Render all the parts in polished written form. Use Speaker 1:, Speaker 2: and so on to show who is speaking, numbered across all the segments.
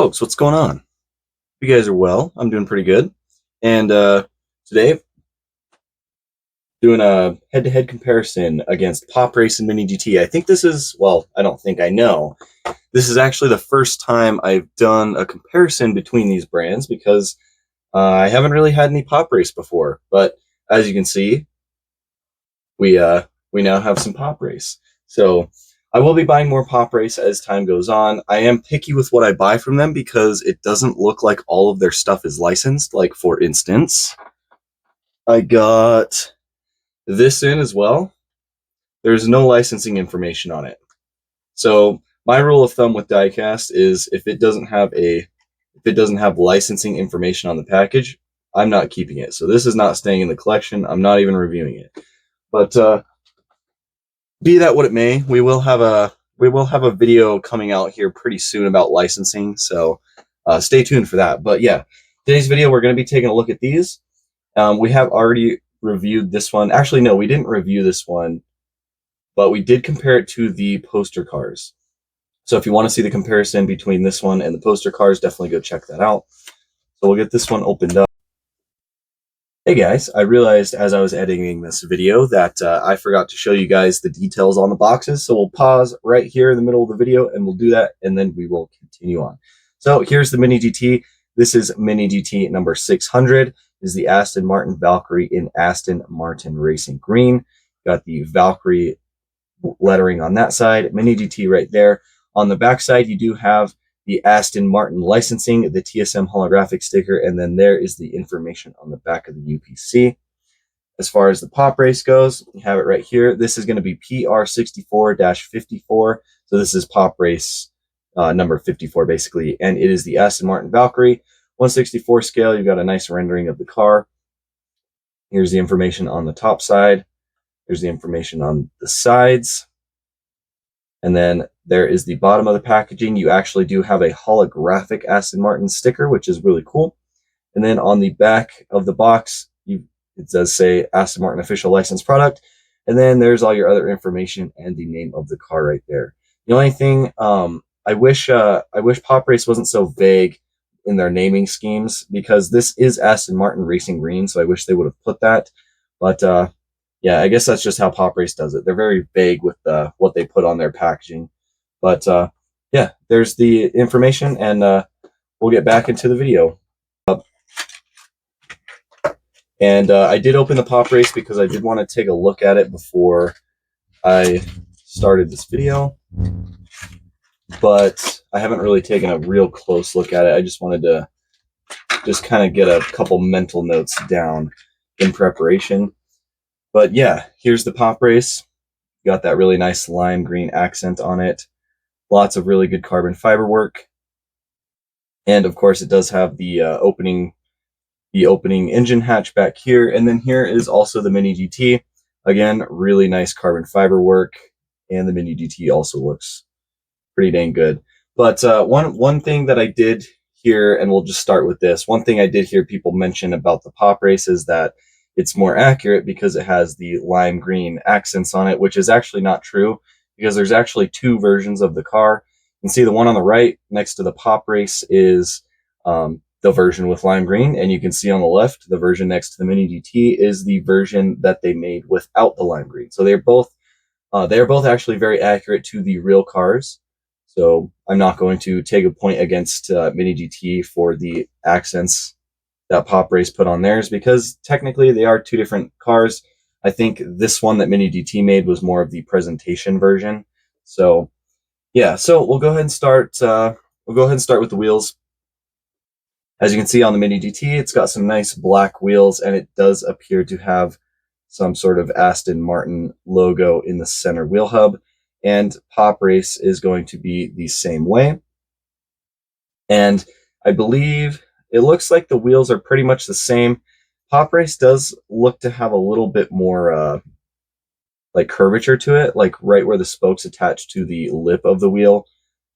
Speaker 1: folks, what's going on? You guys are well. I'm doing pretty good. And today, doing a head-to-head comparison against Pop Race and Mini GT. I think this is, well, I don't think I know. This is actually the first time I've done a comparison between these brands because I haven't really had any Pop Race before. But as you can see, we now have some Pop Race. So I will be buying more Pop Race as time goes on. I am picky with what I buy from them because it doesn't look like all of their stuff is licensed. Like, for instance, I got this in as well. There's no licensing information on it. So my rule of thumb with Diecast is if it doesn't have licensing information on the package, I'm not keeping it. So this is not staying in the collection. I'm not even reviewing it. But be that what it may, we will have a video coming out here pretty soon about licensing, so stay tuned for that. But yeah, today's video we're going to be taking a look at these. We have already reviewed this one. Actually, no, we didn't review this one, but we did compare it to the poster cars. So if you want to see the comparison between this one and the poster cars, definitely go check that out. So we'll get this one opened up. Hey guys, I realized as I was editing this video that I forgot to show you guys the details on the boxes, so we'll pause right here in the middle of the video and we'll do that, and then we will continue on. So here's the Mini GT. This is Mini GT number 600. This is the Aston Martin Valkyrie in Aston Martin Racing Green. Got the Valkyrie lettering on that side, Mini GT right there. On the back side, you do have the Aston Martin licensing, the TSM holographic sticker, and then there is the information on the back of the UPC. As far as the Pop Race goes, you have it right here. This is going to be PR64-54. So this is Pop Race number 54, basically, and it is the Aston Martin Valkyrie. 1/64 scale, you've got a nice rendering of the car. Here's the information on the top side. Here's the information on the sides. And then there is the bottom of the packaging. You actually do have a holographic Aston Martin sticker, which is really cool. And then on the back of the box, it does say Aston Martin official licensed product. And then there's all your other information and the name of the car right there. The only thing, I wish Pop Race wasn't so vague in their naming schemes, because this is Aston Martin Racing Green, so I wish they would have put that. But yeah, I guess that's just how Pop Race does it. They're very vague with what they put on their packaging. But yeah, there's the information, and we'll get back into the video. And I did open the Pop Race because I did want to take a look at it before I started this video. But I haven't really taken a real close look at it. I just wanted to kind of get a couple mental notes down in preparation. But yeah, here's the Pop Race. Got that really nice lime green accent on it. Lots of really good carbon fiber work. And of course, it does have the opening engine hatch back here. And then here is also the Mini GT. Again, really nice carbon fiber work. And the Mini GT also looks pretty dang good. But one thing that I did hear, and we'll just start with this. One thing I did hear people mention about the Pop Race is that it's more accurate because it has the lime green accents on it, which is actually not true, because there's actually two versions of the car. You can see the one on the right next to the Pop Race is the version with lime green, and you can see on the left, the version next to the Mini GT is the version that they made without the lime green. So they're both actually very accurate to the real cars. So I'm not going to take a point against Mini GT for the accents that Pop Race put on theirs, because technically they are two different cars. I think this one that Mini GT made was more of the presentation version. So yeah, so we'll go ahead and start. We'll go ahead and start with the wheels. As you can see on the Mini GT, it's got some nice black wheels, and it does appear to have some sort of Aston Martin logo in the center wheel hub. And Pop Race is going to be the same way. And I believe it looks like the wheels are pretty much the same. Pop Race does look to have a little bit more like curvature to it, like right where the spokes attach to the lip of the wheel.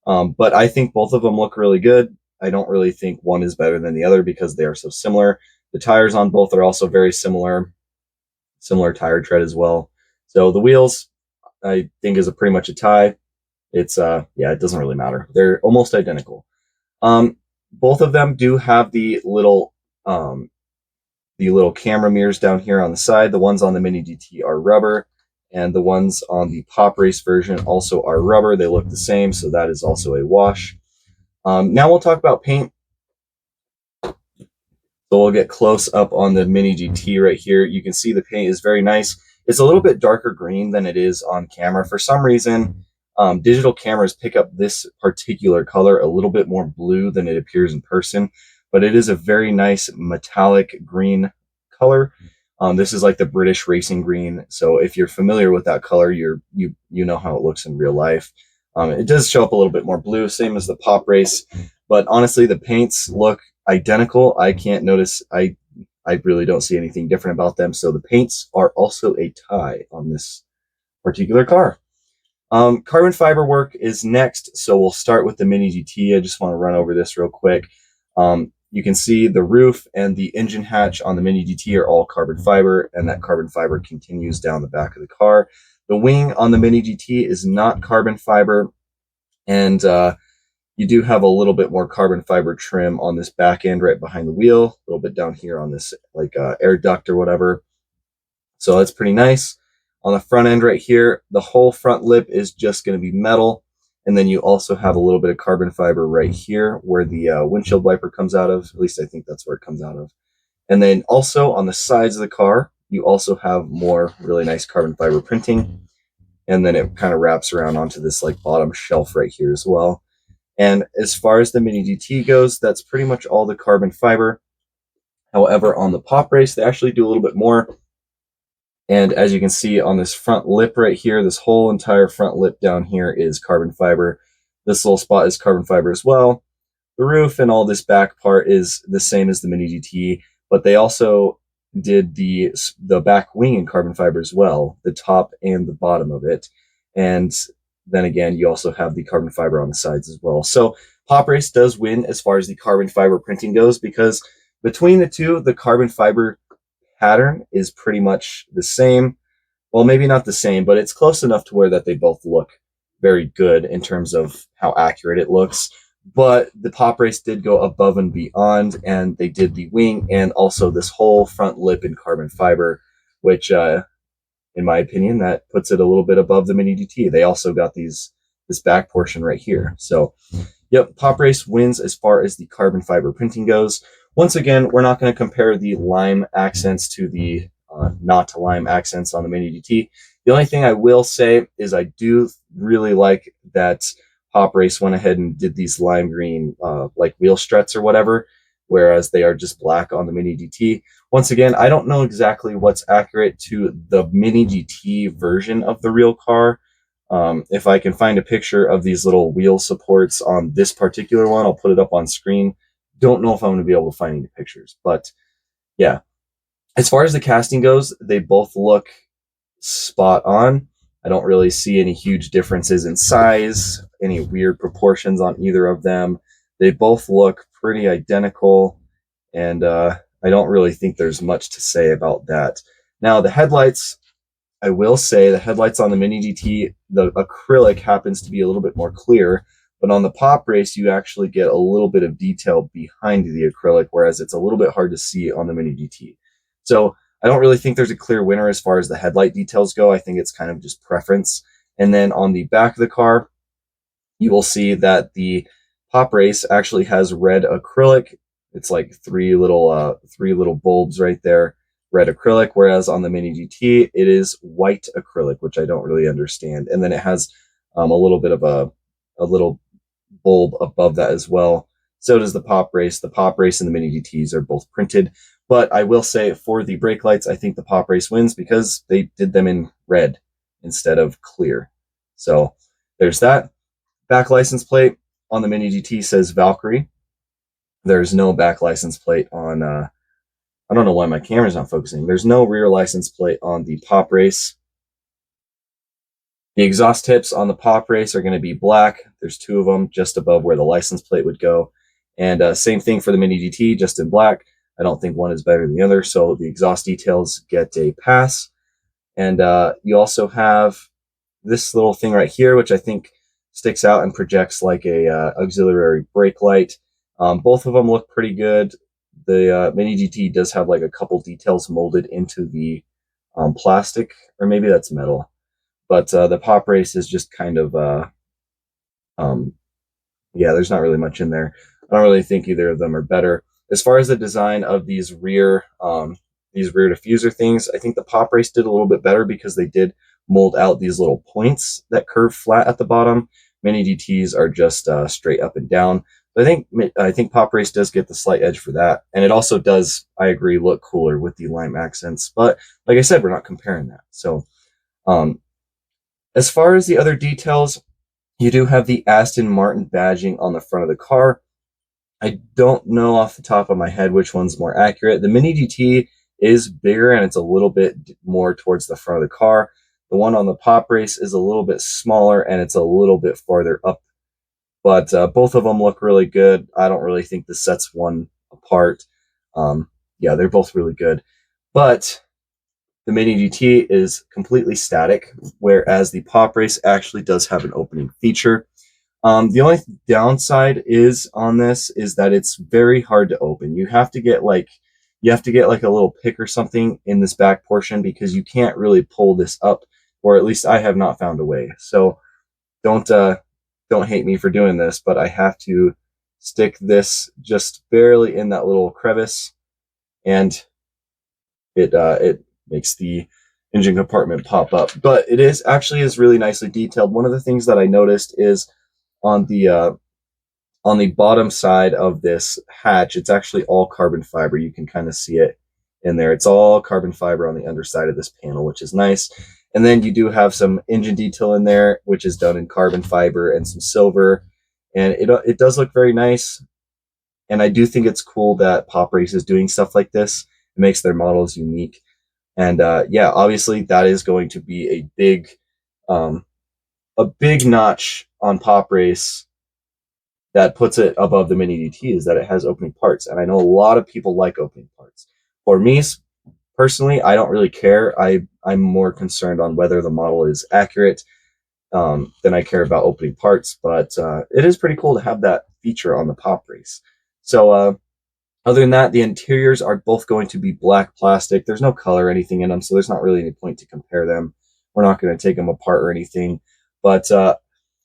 Speaker 1: But I think both of them look really good. I don't really think one is better than the other because they are so similar. The tires on both are also very similar tire tread as well. So the wheels, I think, is pretty much a tie. It's yeah, it doesn't really matter. They're almost identical. Both of them do have the little camera mirrors down here on the side. The ones on the Mini GT are rubber, and the ones on the Pop Race version also are rubber. They look the same, so that is also a wash. Now we'll talk about paint. So we'll get close up on the Mini GT right here. You can see the paint is very nice. It's a little bit darker green than it is on camera. For some reason, digital cameras pick up this particular color a little bit more blue than it appears in person, but it is a very nice metallic green color. This is like the British racing green. So if you're familiar with that color, you know how it looks in real life. It does show up a little bit more blue, same as the Pop Race, but honestly, the paints look identical. I can't notice. I really don't see anything different about them. So the paints are also a tie on this particular car. Carbon fiber work is next. So we'll start with the Mini GT. I just want to run over this real quick. You can see the roof and the engine hatch on the Mini GT are all carbon fiber, and that carbon fiber continues down the back of the car. The wing on the Mini GT is not carbon fiber, and you do have a little bit more carbon fiber trim on this back end right behind the wheel, a little bit down here on this like air duct or whatever. So that's pretty nice. On the front end right here, the whole front lip is just going to be metal. And then you also have a little bit of carbon fiber right here where the windshield wiper comes out of. At least I think that's where it comes out of. And then also on the sides of the car, you also have more really nice carbon fiber printing. And then it kind of wraps around onto this like bottom shelf right here as well. And as far as the Mini GT goes, that's pretty much all the carbon fiber. However, on the Pop Race, they actually do a little bit more. And as you can see on this front lip right here, this whole entire front lip down here is carbon fiber. This little spot is carbon fiber as well. The roof and all this back part is the same as the Mini GT, but they also did the back wing in carbon fiber as well, the top and the bottom of it. And then again, you also have the carbon fiber on the sides as well. So Pop Race does win as far as the carbon fiber printing goes, because between the two, the carbon fiber pattern is pretty much the same. Well, maybe not the same, but it's close enough to where that they both look very good in terms of how accurate it looks. But the Pop Race did go above and beyond, and they did the wing and also this whole front lip in carbon fiber, which in my opinion, that puts it a little bit above the Mini GT. They also got this back portion right here. So, yep, Pop Race wins as far as the carbon fiber printing goes. Once again, we're not going to compare the lime accents to the not lime accents on the Mini GT. The only thing I will say is I do really like that Pop Race went ahead and did these lime green like wheel struts or whatever, whereas they are just black on the Mini GT. Once again, I don't know exactly what's accurate to the Mini GT version of the real car. If I can find a picture of these little wheel supports on this particular one, I'll put it up on screen. Don't know if I'm going to be able to find any pictures, but yeah. As far as the casting goes, they both look spot on. I don't really see any huge differences in size, any weird proportions on either of them. They both look pretty identical, and I don't really think there's much to say about that. Now, the headlights, I will say the headlights on the Mini GT, the acrylic happens to be a little bit more clear, but on the Pop Race, you actually get a little bit of detail behind the acrylic, whereas it's a little bit hard to see on the Mini GT. So I don't really think there's a clear winner as far as the headlight details go. I think it's kind of just preference. And then on the back of the car, you will see that the Pop Race actually has red acrylic. It's like three little bulbs right there, red acrylic, whereas on the Mini GT, it is white acrylic, which I don't really understand. And then it has a little bit of a little bulb above that as well. So does the Pop Race. The Pop Race and the Mini GTs are both printed. But I will say for the brake lights, I think the Pop Race wins because they did them in red instead of clear. So there's that. Back license plate on the Mini GT says Valkyrie. There's no back license plate on, I don't know why my camera's not focusing. There's no rear license plate on the Pop Race. The exhaust tips on the Pop Race are going to be black. There's two of them just above where the license plate would go. And same thing for the Mini GT, just in black. I don't think one is better than the other, so the exhaust details get a pass. And you also have this little thing right here, which I think sticks out and projects like a auxiliary brake light. Both of them look pretty good. The Mini GT does have like a couple details molded into the plastic, or maybe that's metal. But the Pop Race is just kind of, um, yeah, there's not really much in there. I don't really think either of them are better. As far as the design of these rear diffuser things, I think the Pop Race did a little bit better because they did mold out these little points that curve flat at the bottom. Mini GTs are just straight up and down. But I think Pop Race does get the slight edge for that, and it also does, I agree, look cooler with the lime accents. But like I said, we're not comparing that. So, um, as far as the other details, you do have the Aston Martin badging on the front of the car. I don't know off the top of my head which one's more accurate. The Mini GT is bigger and it's a little bit more towards the front of the car. The one on the Pop Race is a little bit smaller and it's a little bit farther up. But both of them look really good. I don't really think this sets one apart. Yeah, they're both really good. But the Mini GT is completely static, whereas the Pop Race actually does have an opening feature. The only downside is on this is that it's very hard to open. You have to get like a little pick or something in this back portion because you can't really pull this up, or at least I have not found a way. So don't hate me for doing this, but I have to stick this just barely in that little crevice, and it makes the engine compartment pop up. But it is really nicely detailed. One of the things that I noticed is on the bottom side of this hatch, it's actually all carbon fiber. You can kind of see it in there. It's all carbon fiber on the underside of this panel, which is nice. And then you do have some engine detail in there, which is done in carbon fiber and some silver. And it does look very nice. And I do think it's cool that Pop Race is doing stuff like this. It makes their models unique. And yeah, obviously that is going to be a big notch on Pop Race that puts it above the Mini GT, is that it has opening parts. And I know a lot of people like opening parts. For me, personally, I don't really care. I'm more concerned on whether the model is accurate than I care about opening parts. But it is pretty cool to have that feature on the Pop Race. So other than that, the interiors are both going to be black plastic. There's no color or anything in them, so there's not really any point to compare them. We're not going to take them apart or anything. But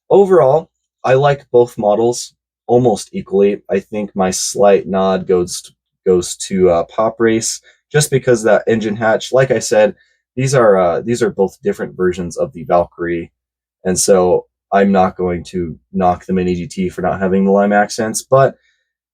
Speaker 1: overall, I like both models almost equally. I think my slight nod goes to Pop Race, just because that engine hatch. Like I said, these are both different versions of the Valkyrie, and so I'm not going to knock the Mini GT for not having the lime accents. But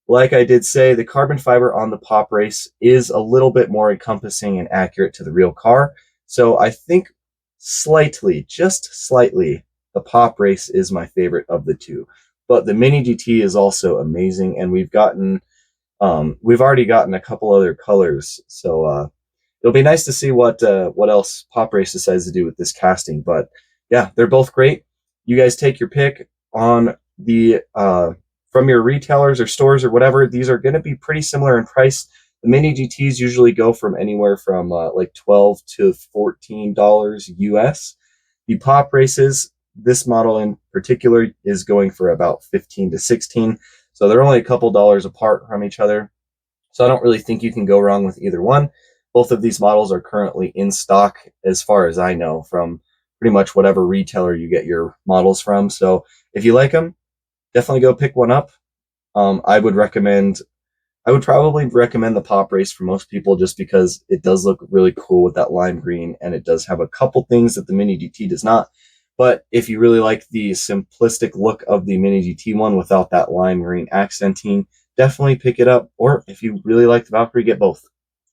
Speaker 1: like I did say, the carbon fiber on the Pop Race is a little bit more encompassing and accurate to the real car. So I think slightly, just slightly, the Pop Race is my favorite of the two. But the Mini GT is also amazing, and we've already gotten a couple other colors. So it'll be nice to see what else Pop Race decides to do with this casting. But yeah, they're both great. You guys take your pick on the from your retailers or stores or whatever. These are going to be pretty similar in price. The Mini GTs usually go from anywhere from like $12 to $14 US. The Pop Races, this model in particular, is going for about 15 to 16. So they're only a couple dollars apart from each other. So I don't really think you can go wrong with either one. Both of these models are currently in stock, as far as I know, from pretty much whatever retailer you get your models from. So if you like them, definitely go pick one up. I would probably recommend the Pop Race for most people, just because it does look really cool with that lime green, and it does have a couple things that the Mini GT does not. But if you really like the simplistic look of the Mini GT one without that lime green accenting, definitely pick it up. Or if you really like the Valkyrie, get both.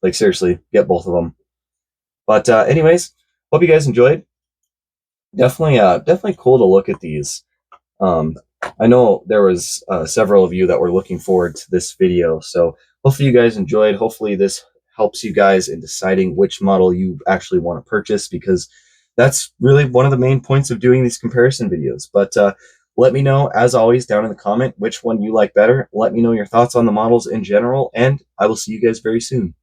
Speaker 1: Like, seriously, get both of them. But anyways, hope you guys enjoyed. Definitely cool to look at these. I know there was several of you that were looking forward to this video, so hopefully you guys enjoyed. Hopefully this helps you guys in deciding which model you actually want to purchase, because that's really one of the main points of doing these comparison videos. But let me know, as always, down in the comment which one you like better. Let me know your thoughts on the models in general, and I will see you guys very soon.